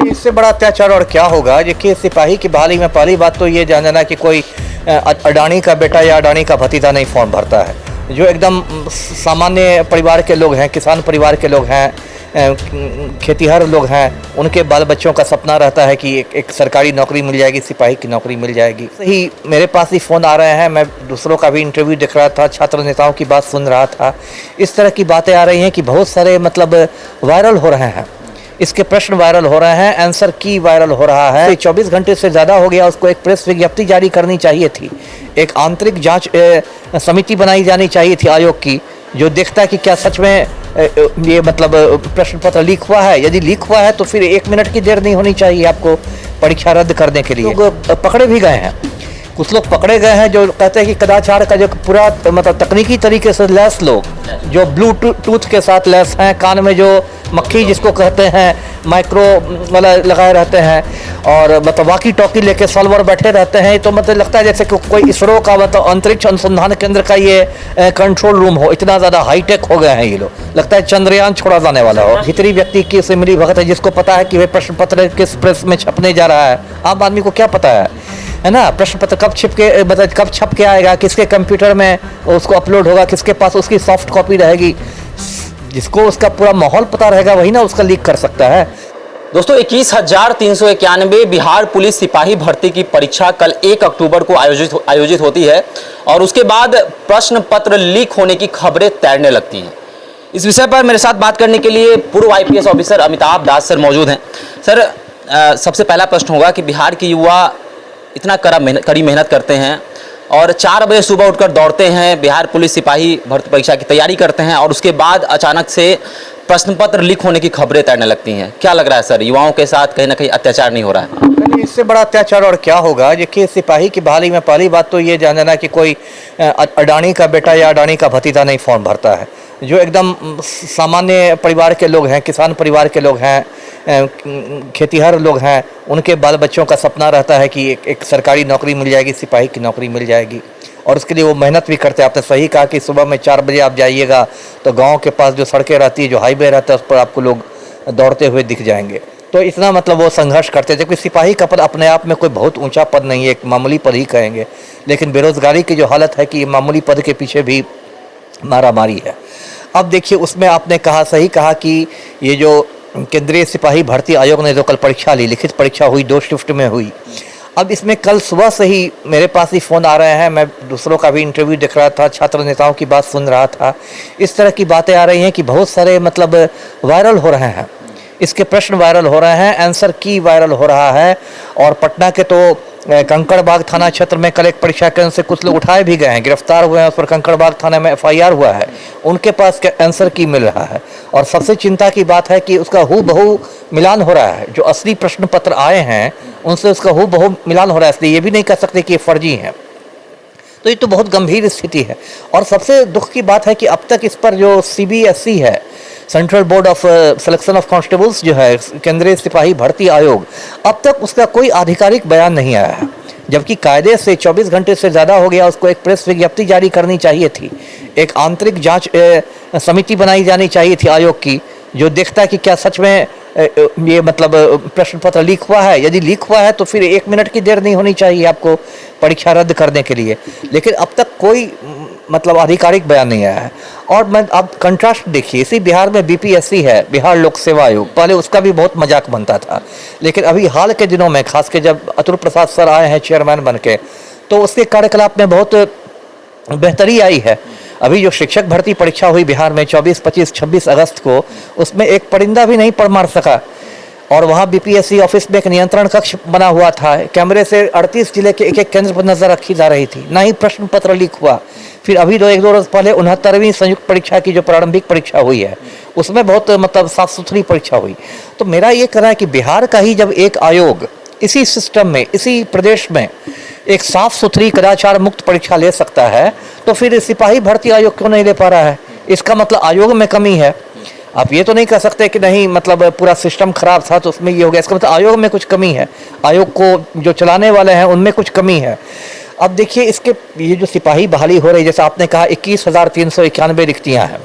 इससे बड़ा अत्याचार और क्या होगा। देखिए, सिपाही की बहाली में पहली बात तो ये जान जाना कि कोई अडानी का बेटा या अडानी का भतीजा नहीं फॉर्म भरता है। जो एकदम सामान्य परिवार के लोग हैं, किसान परिवार के लोग हैं, खेतीहर लोग हैं, उनके बाल बच्चों का सपना रहता है कि एक सरकारी नौकरी मिल जाएगी, सिपाही की नौकरी मिल जाएगी। सही, मेरे पास ही फ़ोन आ रहे हैं, मैं दूसरों का भी इंटरव्यू देख रहा था, छात्र नेताओं की बात सुन रहा था। इस तरह की बातें आ रही हैं कि बहुत सारे मतलब वायरल हो रहे हैं, इसके प्रश्न वायरल हो रहे हैं, आंसर की वायरल हो रहा है। 24 घंटे से ज़्यादा हो गया, उसको एक प्रेस विज्ञप्ति जारी करनी चाहिए थी, एक आंतरिक जांच समिति बनाई जानी चाहिए थी आयोग की, जो देखता है कि क्या सच में ये मतलब प्रश्न पत्र लीक हुआ है। यदि लीक हुआ है तो फिर 1 मिनट की देर नहीं होनी चाहिए आपको परीक्षा रद्द करने के लिए। लोग पकड़े भी गए हैं, कुछ लोग पकड़े गए हैं जो कहते हैं कि कदाचार का जो पूरा मतलब तकनीकी तरीके से लैस लोग, जो ब्लूटूथ के साथ लैस हैं, कान में जो मक्खी जिसको कहते हैं माइक्रो वाला लगाए रहते हैं, और मतलब वाकी टॉकी लेके सॉल्वर बैठे रहते हैं। तो मतलब लगता है जैसे कि कोई इसरो का मतलब अंतरिक्ष अनुसंधान केंद्र का ये कंट्रोल रूम हो, इतना ज़्यादा हाईटेक हो गए हैं ये लोग। लगता है चंद्रयान छोड़ा जाने वाला हो। भीतरी व्यक्ति की से मिली भगत है, जिसको पता है कि वह प्रश्न पत्र किस प्रेस में छपने जा रहा है। आम आदमी को क्या पता है ना, प्रश्न पत्र कब मतलब कब छप के आएगा, किसके कंप्यूटर में उसको अपलोड होगा, किसके पास उसकी सॉफ्ट कॉपी रहेगी। जिसको उसका पूरा माहौल पता रहेगा वही ना उसका लीक कर सकता है। दोस्तों, 21,391 बिहार पुलिस सिपाही भर्ती की परीक्षा कल 1 अक्टूबर को आयोजित होती है, और उसके बाद प्रश्न पत्र लीक होने की खबरें तैरने लगती हैं। इस विषय पर मेरे साथ बात करने के लिए पूर्व IPS ऑफिसर अमिताभ दास सर मौजूद हैं। सर, सबसे पहला प्रश्न होगा कि बिहार के युवा इतना कड़ी मेहनत करते हैं और 4 बजे सुबह उठकर दौड़ते हैं, बिहार पुलिस सिपाही भर्ती परीक्षा की तैयारी करते हैं, और उसके बाद अचानक से प्रश्न पत्र लीक होने की खबरें तैरने लगती हैं। क्या लग रहा है सर, युवाओं के साथ कहीं ना कहीं अत्याचार नहीं हो रहा है? इससे बड़ा अत्याचार और क्या होगा। देखिए, सिपाही की बहाली में पहली बात तो ये जान जाना कि कोई अडानी का बेटा या अडानी का भतीजा नहीं फॉर्म भरता है। जो एकदम सामान्य परिवार के लोग हैं, किसान परिवार के लोग हैं, खेतीहर लोग हैं, उनके बाल बच्चों का सपना रहता है कि एक सरकारी नौकरी मिल जाएगी, सिपाही की नौकरी मिल जाएगी, और उसके लिए वो मेहनत भी करते हैं। आपने सही कहा कि सुबह में 4 बजे आप जाइएगा तो गांव के पास जो सड़कें रहती है, जो हाईवे रहता है, उस पर आपको लोग दौड़ते हुए दिख जाएंगे। तो इतना मतलब वो संघर्ष करते थे। जबकि सिपाही का पद अपने आप में कोई बहुत ऊंचा पद नहीं है, एक मामूली पद ही कहेंगे, लेकिन बेरोजगारी की जो हालत है कि मामूली पद के पीछे भी मारामारी है। अब देखिए, उसमें आपने कहा, सही कहा कि ये जो केंद्रीय सिपाही भर्ती आयोग ने जो कल परीक्षा ली, लिखित परीक्षा हुई, 2 शिफ्ट में हुई। अब इसमें कल सुबह से ही मेरे पास ही फ़ोन आ रहे हैं, मैं दूसरों का भी इंटरव्यू देख रहा था, छात्र नेताओं की बात सुन रहा था। इस तरह की बातें आ रही हैं कि बहुत सारे मतलब वायरल हो रहे हैं, इसके प्रश्न वायरल हो रहे हैं, आंसर की वायरल हो रहा है। और पटना के तो कंकड़बाग थाना क्षेत्र में कल एक परीक्षा केंद्र से कुछ लोग उठाए भी गए हैं, गिरफ्तार हुए हैं। उस पर कंकड़बाग थाने में FIR हुआ है, उनके पास आंसर की मिल रहा है। और सबसे चिंता की बात है कि उसका हूबहू मिलान हो रहा है, जो असली प्रश्न पत्र आए हैं उनसे उसका हूबहू मिलान हो रहा है। इसलिए ये भी नहीं कह सकते कि ये फर्जी हैं। तो ये तो बहुत गंभीर स्थिति है। और सबसे दुख की बात है कि अब तक इस पर जो CBSE है, central board of selection of constables जो है, केंद्रीय सिपाही भर्ती आयोग, अब तक उसका कोई आधिकारिक बयान नहीं आया है। जबकि कायदे से 24 घंटे से ज़्यादा हो गया, उसको एक प्रेस विज्ञप्ति जारी करनी चाहिए थी, एक आंतरिक जांच समिति बनाई जानी चाहिए थी आयोग की, जो देखता है कि क्या सच में ये मतलब प्रश्न पत्र लीक हुआ है। यदि लीक हुआ है तो फिर 1 मिनट की देर नहीं होनी चाहिए आपको परीक्षा रद्द करने के लिए। लेकिन अब तक कोई मतलब आधिकारिक बयान नहीं आया है। और मैं अब कंट्रास्ट देखिए, इसी बिहार में BPSC है, बिहार लोक सेवा आयोग, पहले उसका भी बहुत मजाक बनता था, लेकिन अभी हाल के दिनों में, खास के जब अतुल प्रसाद सर आए हैं चेयरमैन बन के, तो उसके कार्यकलाप में बहुत बेहतरी आई है। अभी जो शिक्षक भर्ती परीक्षा हुई बिहार में 24, 25, 26 अगस्त को, उसमें एक परिंदा भी नहीं पड़ मार सका। और वहाँ BPSC ऑफिस में एक नियंत्रण कक्ष बना हुआ था, कैमरे से 38 जिले के एक केंद्र पर नजर रखी जा रही थी, ना ही प्रश्न पत्र लीक हुआ। फिर अभी 1-2 रोज पहले 69वीं संयुक्त परीक्षा की जो प्रारंभिक परीक्षा हुई है, उसमें बहुत मतलब साफ सुथरी परीक्षा हुई। तो मेरा ये कहना है कि बिहार का ही जब एक आयोग इसी सिस्टम में, इसी प्रदेश में एक साफ सुथरी कदाचार मुक्त परीक्षा ले सकता है, तो फिर सिपाही भर्ती आयोग क्यों नहीं ले पा रहा है? इसका मतलब आयोग में कमी है। आप ये तो नहीं कह सकते कि नहीं मतलब पूरा सिस्टम खराब था तो उसमें ये हो गया। इसका मतलब आयोग में कुछ कमी है, आयोग को जो चलाने वाले हैं उनमें कुछ कमी है। अब देखिए, इसके ये जो सिपाही बहाली हो रही है, जैसे आपने कहा 21,391 रिक्तियाँ हैं,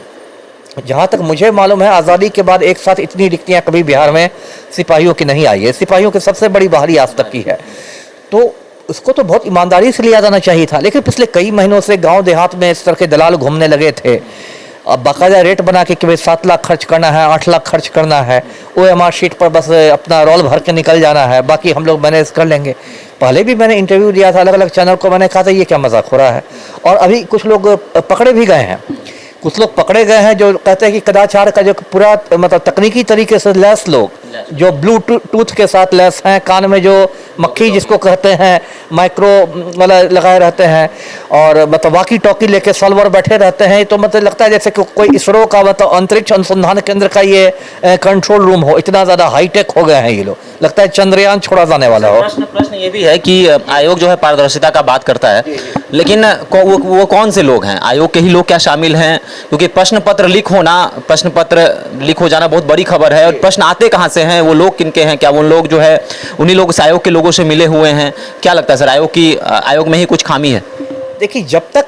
जहाँ तक मुझे मालूम है आज़ादी के बाद एक साथ इतनी रिक्तियाँ कभी बिहार में सिपाहियों की नहीं आई है। सिपाहियों की सबसे बड़ी बहाली आज तक की है, तो उसको तो बहुत ईमानदारी से लिया जाना चाहिए था। लेकिन पिछले कई महीनों से गांव देहात में इस तरह के दलाल घूमने लगे थे। अब बाकायदा रेट बना के कि भाई 7 लाख खर्च करना है, 8 लाख खर्च करना है, OMR शीट पर बस अपना रोल भर के निकल जाना है, बाकी हम लोग मैनेज कर लेंगे। पहले भी मैंने इंटरव्यू दिया था अलग अलग चैनल को, मैंने कहा था ये क्या मजाक हो रहा है। और अभी कुछ लोग पकड़े भी गए हैं, कुछ लोग पकड़े गए हैं जो कहते हैं कि कदाचार का जो पूरा मतलब तकनीकी तरीके से लैस लोग जो ब्लूटूथ के साथ लैस हैं, कान में जो मक्खी जिसको कहते हैं माइक्रो वाला लगाए रहते हैं और मतलब वाकी टॉकी लेके सॉल्वर बैठे रहते हैं, तो मतलब लगता है जैसे कि कोई इसरो का मतलब अंतरिक्ष अनुसंधान केंद्र का ये कंट्रोल रूम हो। इतना ज़्यादा हाईटेक हो गए हैं ये लोग, लगता है चंद्रयान छोड़ा जाने वाला हो। प्रश्न ये भी है कि आयोग जो है पारदर्शिता का बात करता है, लेकिन वो कौन से लोग हैं? आयोग के ही लोग क्या शामिल हैं? क्योंकि प्रश्न पत्र लीक हो जाना बहुत बड़ी खबर है, और प्रश्न आते कहाँ से हैं, वो लोग किनके हैं? क्या वो लोग जो है उन्हीं लोग आयोग के लोगों से मिले हुए हैं? क्या लगता है सर, आयोग में ही कुछ खामी है? देखिए, जब तक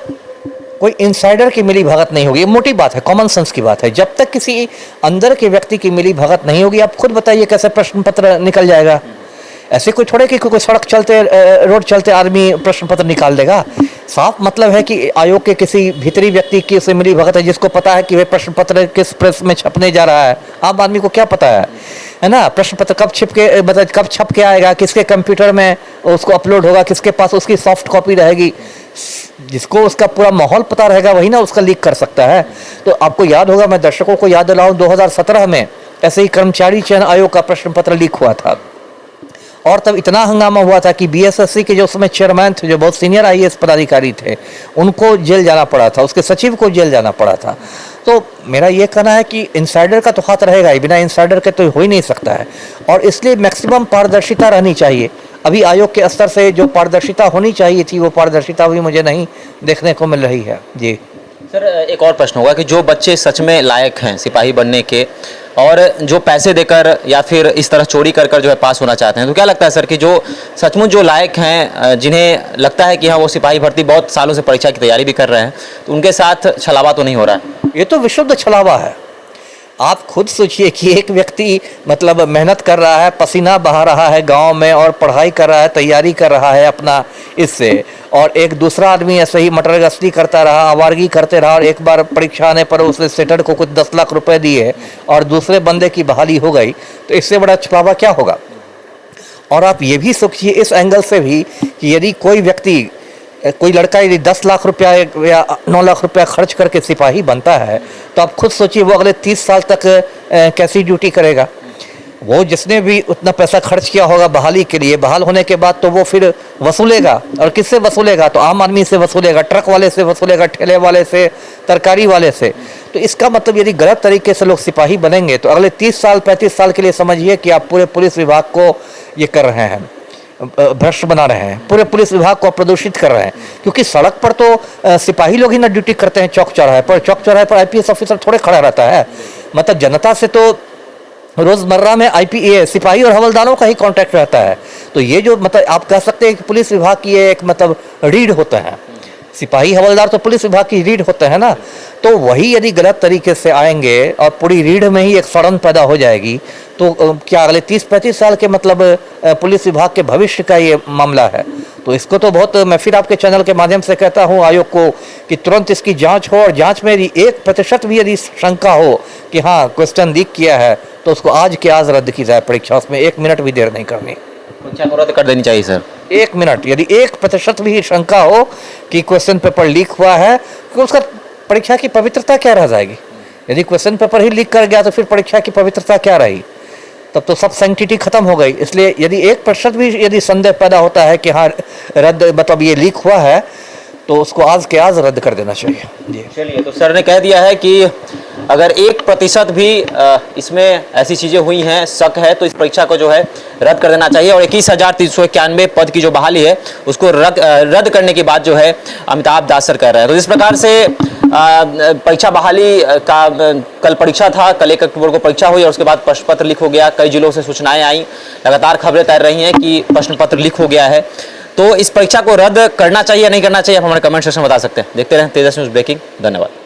कोई इनसाइडर की मिली भगत नहीं होगी, ये मोटी बात है, कॉमन सेंस की बात है, जब तक किसी अंदर के व्यक्ति की मिली भगत नहीं होगी, आप खुद बताइए कैसे प्रश्न पत्र निकल जाएगा। ऐसे कोई थोड़े कि कोई सड़क चलते रोड चलते आदमी प्रश्न पत्र निकाल देगा। साफ मतलब है कि आयोग के किसी भीतरी व्यक्ति की से मिली भगत है, जिसको पता है कि वह प्रश्न पत्र किस प्रेस में छपने जा रहा है। आम आदमी को क्या पता है ना, प्रश्न पत्र कब मतलब कब छप के आएगा, किसके कंप्यूटर में उसको अपलोड होगा, किसके पास उसकी सॉफ्ट कॉपी रहेगी। जिसको उसका पूरा माहौल पता रहेगा वही ना उसका लीक कर सकता है। तो आपको याद होगा, मैं दर्शकों को याद दिलाऊं, 2017 में ऐसे ही कर्मचारी चयन आयोग का प्रश्न पत्र लीक हुआ था, और तब इतना हंगामा हुआ था कि BSSC के जो उसमें चेयरमैन थे, जो बहुत सीनियर IAS पदाधिकारी थे, उनको जेल जाना पड़ा था, उसके सचिव को जेल जाना पड़ा था। तो मेरा ये कहना है कि इंसाइडर का तो हाथ रहेगा ही, बिना इंसाइडर के तो हो ही नहीं सकता है, और इसलिए मैक्सिमम पारदर्शिता रहनी चाहिए। अभी आयोग के स्तर से जो पारदर्शिता होनी चाहिए थी, वो पारदर्शिता भी मुझे नहीं देखने को मिल रही है। जी सर, एक और प्रश्न होगा कि जो बच्चे सच में लायक हैं सिपाही बनने के, और जो पैसे देकर या फिर इस तरह चोरी कर कर जो है पास होना चाहते हैं, तो क्या लगता है सर कि जो सचमुच जो लायक हैं, जिन्हें लगता है कि हाँ वो सिपाही भर्ती बहुत सालों से परीक्षा की तैयारी भी कर रहे हैं, तो उनके साथ छलावा तो नहीं हो रहा है? ये तो विशुद्ध छलावा है। आप खुद सोचिए कि एक व्यक्ति मतलब मेहनत कर रहा है, पसीना बहा रहा है गांव में, और पढ़ाई कर रहा है, तैयारी कर रहा है अपना इससे, और एक दूसरा आदमी ऐसे ही मटर गश्ती करता रहा, आवारगी करते रहा, और एक बार परीक्षा आने पर उसने सेटर को कुछ 10 लाख रुपए दिए और दूसरे बंदे की बहाली हो गई, तो इससे बड़ा छलावा क्या होगा। और आप ये भी सोचिए इस एंगल से भी कि यदि कोई व्यक्ति, कोई लड़का यदि 10 लाख रुपया या 9 लाख रुपया खर्च करके सिपाही बनता है, तो आप खुद सोचिए वो अगले 30 साल तक कैसी ड्यूटी करेगा। वो जिसने भी उतना पैसा खर्च किया होगा बहाली के लिए, बहाल होने के बाद तो वो फिर वसूलेगा, और किससे वसूलेगा? तो आम आदमी से वसूलेगा, ट्रक वाले से वसूलेगा, ठेले वाले से, तरकारी वाले से। तो इसका मतलब यदि गलत तरीके से लोग सिपाही बनेंगे तो अगले 30 साल 35 साल के लिए समझिए कि आप पूरे पुलिस विभाग को ये कर रहे हैं, भ्रष्ट बना रहे हैं, पूरे पुलिस विभाग को प्रदूषित कर रहे हैं। क्योंकि सड़क पर तो सिपाही लोग ही ना ड्यूटी करते हैं चौक चौराहे पर, चौक चौराहे पर IPS ऑफिसर थोड़े खड़ा रहता है। मतलब जनता से तो रोजमर्रा में IPA सिपाही और हवलदारों का ही कांटेक्ट रहता है। तो ये जो मतलब आप कह सकते हैं कि पुलिस विभाग की एक मतलब रीढ़ होता है, सिपाही हवलदार तो पुलिस विभाग की रीढ़ होते हैं ना। तो वही यदि गलत तरीके से आएंगे और पूरी रीढ़ में ही एक सड़न पैदा हो जाएगी, तो क्या अगले 30-35 साल के मतलब पुलिस विभाग के भविष्य का ये मामला है। तो इसको तो बहुत, मैं फिर आपके चैनल के माध्यम से कहता हूँ आयोग को कि तुरंत इसकी जांच हो, और जांच में यदि 1% भी यदि शंका हो कि हाँ क्वेश्चन लीक किया है, तो उसको आज के आज रद्द की जाए परीक्षा, उसमें 1 मिनट भी देर नहीं करनी, परीक्षा को रद्द कर देनी चाहिए सर। 1 मिनट, यदि 1% भी शंका हो कि क्वेश्चन पेपर लीक हुआ है, तो उसका परीक्षा की पवित्रता क्या रह जाएगी। यदि क्वेश्चन पेपर ही लीक कर गया तो फिर परीक्षा की पवित्रता क्या रही, तब तो सब सैंक्टिटी खत्म हो गई। इसलिए यदि 1% भी यदि संदेह पैदा होता है कि हाँ रद्द मतलब ये लीक हुआ है, तो उसको आज के आज रद्द कर देना चाहिए। जी चलिए, तो सर ने कह दिया है कि अगर 1% भी इसमें ऐसी चीज़ें हुई हैं, शक है, तो इस परीक्षा को जो है रद्द कर देना चाहिए, और 21,391 पद की जो बहाली है उसको रद्द करने की बात जो है अमिताभ दास सर कह रहे हैं। तो इस प्रकार से परीक्षा बहाली का कल परीक्षा था, कल 1 अक्टूबर को परीक्षा हुई, और उसके बाद प्रश्न पत्र लीक हो गया। कई जिलों से सूचनाएं आई, लगातार खबरें तैर रही हैं कि प्रश्न पत्र लीक हो गया है। तो इस परीक्षा को रद्द करना चाहिए या नहीं करना चाहिए, आप हमारे कमेंट सेक्शन में बता सकते हैं। देखते रहें तेजस न्यूज़ ब्रेकिंग। धन्यवाद।